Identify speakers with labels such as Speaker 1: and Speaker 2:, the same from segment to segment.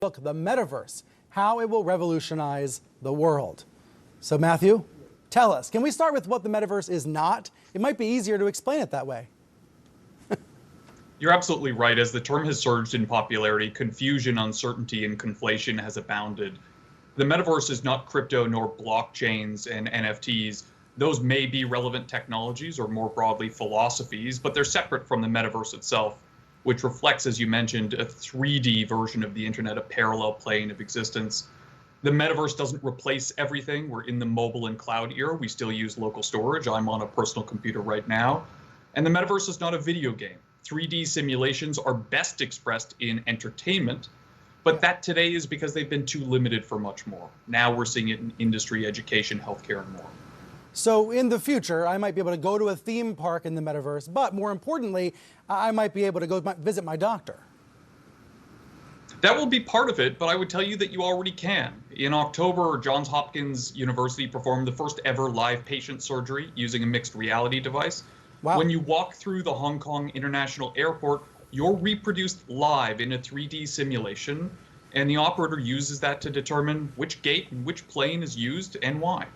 Speaker 1: book, The Metaverse, How It Will Revolutionize the World. So Matthew, tell us, can we start with what the Metaverse is not? It might be easier to explain it that way.
Speaker 2: You're absolutely right. As the term has surged in popularity, confusion, uncertainty, and conflation has abounded. The metaverse is not crypto nor blockchains and NFTs. Those may be relevant technologies or more broadly philosophies, but they're separate from the metaverse itself, which reflects, as you mentioned, a 3D version of the internet, a parallel plane of existence. The metaverse doesn't replace everything. We're in the mobile and cloud era. We still use local storage. I'm on a personal computer right now. And the metaverse is not a video game. 3D simulations are best expressed in entertainment, but that today is because they've been too limited for much more. Now we're seeing it in industry, education, healthcare, and more.
Speaker 1: So in the future, I might be able to go to a theme park in the metaverse, but more importantly, I might be able to go visit my doctor.
Speaker 2: That will be part of it, but I would tell you that you already can. In October, Johns Hopkins University performed the first ever live patient surgery using a mixed reality device.
Speaker 1: Wow.
Speaker 2: When you walk through the Hong Kong International Airport, you're reproduced live in a 3D simulation, and the operator uses that to determine which gate and which plane is used and why.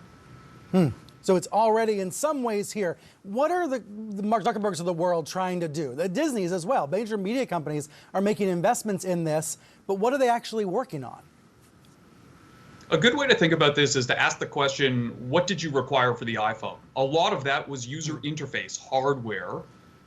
Speaker 1: So it's already in some ways here. What are the Mark Zuckerbergs of the world trying to do? The Disneys as well. Major media companies are making investments in this, but what are they actually working on?
Speaker 2: A good way to think about this is to ask the question, what did you require for the iPhone? A lot of that was user interface, hardware,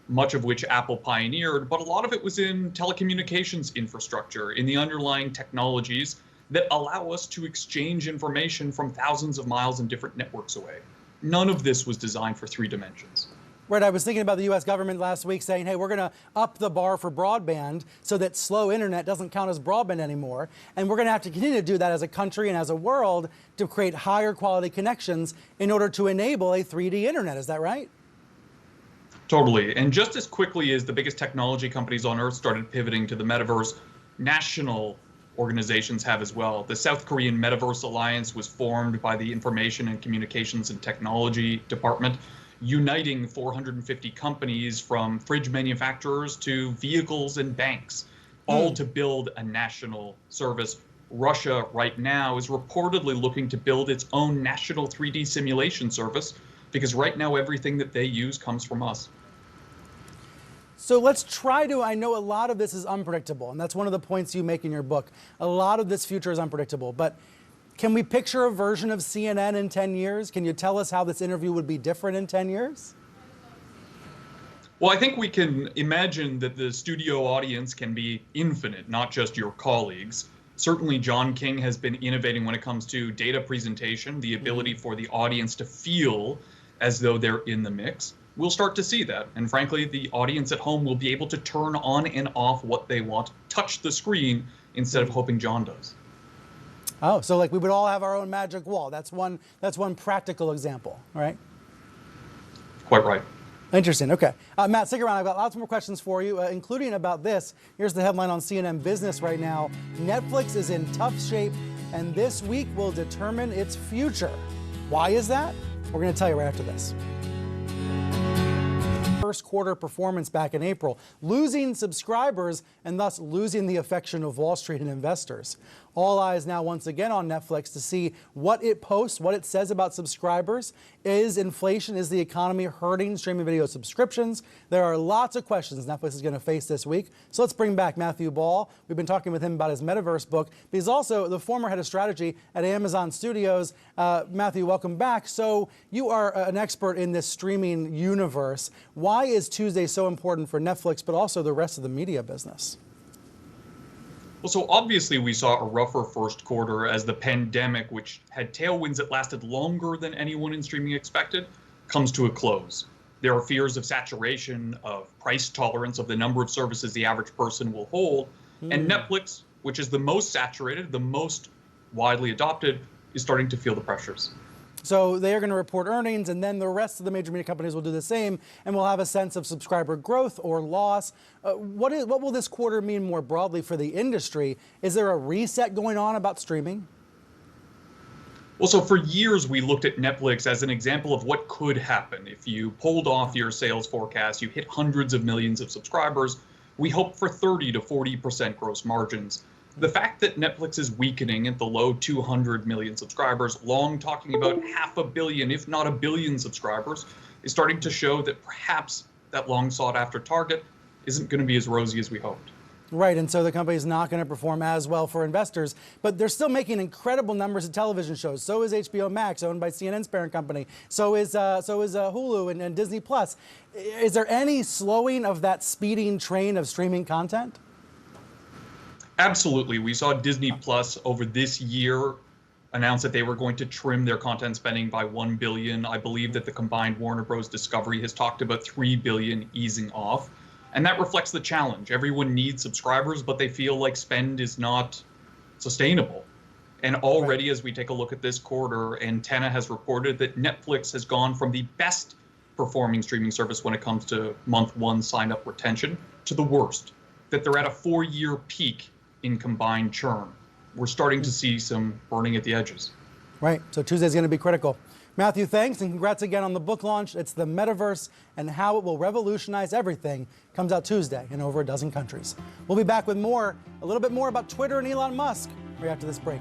Speaker 2: much of which Apple pioneered, but a lot of it was in telecommunications infrastructure, in the underlying technologies that allow us to exchange information from thousands of miles and different networks away. None of this was designed for 3 dimensions.
Speaker 1: Right, I was thinking about the U.S. government last week saying, hey, we're going to up the bar for broadband so that slow internet doesn't count as broadband anymore. And we're going to have to continue to do that as a country and as a world to create higher quality connections in order to enable a 3D internet. Is that right?
Speaker 2: Totally. And just as quickly as the biggest technology companies on earth started pivoting to the metaverse, national organizations have as well. The South Korean Metaverse Alliance was formed by the Information and Communications and Technology Department, uniting 450 companies from fridge manufacturers to vehicles and banks, all to build a national service. Russia right now is reportedly looking to build its own national 3D simulation service because right now everything that they use comes from us.
Speaker 1: So let's try to, I know a lot of this is unpredictable, and that's one of the points you make in your book. A lot of this future is unpredictable, but can we picture a version of CNN in 10 years? Can you tell us how this interview would be different in 10 years?
Speaker 2: Well, I think we can imagine that the studio audience can be infinite, not just your colleagues. Certainly, John King has been innovating when it comes to data presentation, the ability for the audience to feel as though they're in the mix. We'll start to see that. And frankly, the audience at home will be able to turn on and off what they want, touch the screen instead of hoping John does.
Speaker 1: Oh, so like we would all have our own magic wall. That's one practical example, right?
Speaker 2: Quite right.
Speaker 1: Interesting. Okay. Matt, stick around. I've got lots more questions for you, including about this. Here's the headline on CNN Business right now. Netflix is in tough shape, and this week will determine its future. Why is that? We're going to tell you right after this. First quarter performance back in April, losing subscribers and thus losing the affection of Wall Street and investors. All eyes now once again on Netflix to see what it posts, what it says about subscribers. Is inflation, is the economy hurting streaming video subscriptions? There are lots of questions Netflix is going to face this week. So let's bring back Matthew Ball. We've been talking with him about his Metaverse book. But he's also the former head of strategy at Amazon Studios. Matthew, welcome back. So you are an expert in this streaming universe. Why is Tuesday so important for Netflix, but also the rest of the media business?
Speaker 2: Well, so obviously we saw a rougher first quarter as the pandemic, which had tailwinds that lasted longer than anyone in streaming expected, comes to a close. There are fears of saturation, of price tolerance, of the number of services the average person will hold. And Netflix, which is the most saturated, the most widely adopted, is starting to feel the pressures.
Speaker 1: So they are going to report earnings, and then the rest of the major media companies will do the same, and we'll have a sense of subscriber growth or loss. What will this quarter mean more broadly for the industry? Is there a reset going on about streaming?
Speaker 2: Well, so for years, we looked at Netflix as an example of what could happen. If you pulled off your sales forecast, you hit hundreds of millions of subscribers, we hoped for 30 to 40% gross margins. The fact that Netflix is weakening at the low 200 million subscribers, long talking about 500 million, if not 1 billion subscribers, is starting to show that perhaps that long sought after target isn't going to be as rosy as we hoped.
Speaker 1: Right, and so the company is not going to perform as well for investors, but they're still making incredible numbers of television shows. So is HBO Max, owned by CNN's parent company. So is Hulu and Disney Plus. Is there any slowing of that speeding train of streaming content?
Speaker 2: Absolutely. We saw Disney Plus over this year announce that they were going to trim their content spending by $1 billion. I believe that the combined Warner Bros. Discovery has talked about $3 billion easing off. And that reflects the challenge. Everyone needs subscribers, but they feel like spend is not sustainable. And already, right, as we take a look at this quarter, Antenna has reported that Netflix has gone from the best performing streaming service when it comes to month one sign-up retention to the worst, that they're at a 4-year peak in combined churn. We're starting to see some burning at the edges.
Speaker 1: Right, so Tuesday's going to be critical. Matthew, thanks, and congrats again on the book launch. It's The Metaverse and How It Will Revolutionize Everything. Comes out Tuesday in over a dozen countries. We'll be back with more, a little bit more about Twitter and Elon Musk right after this break.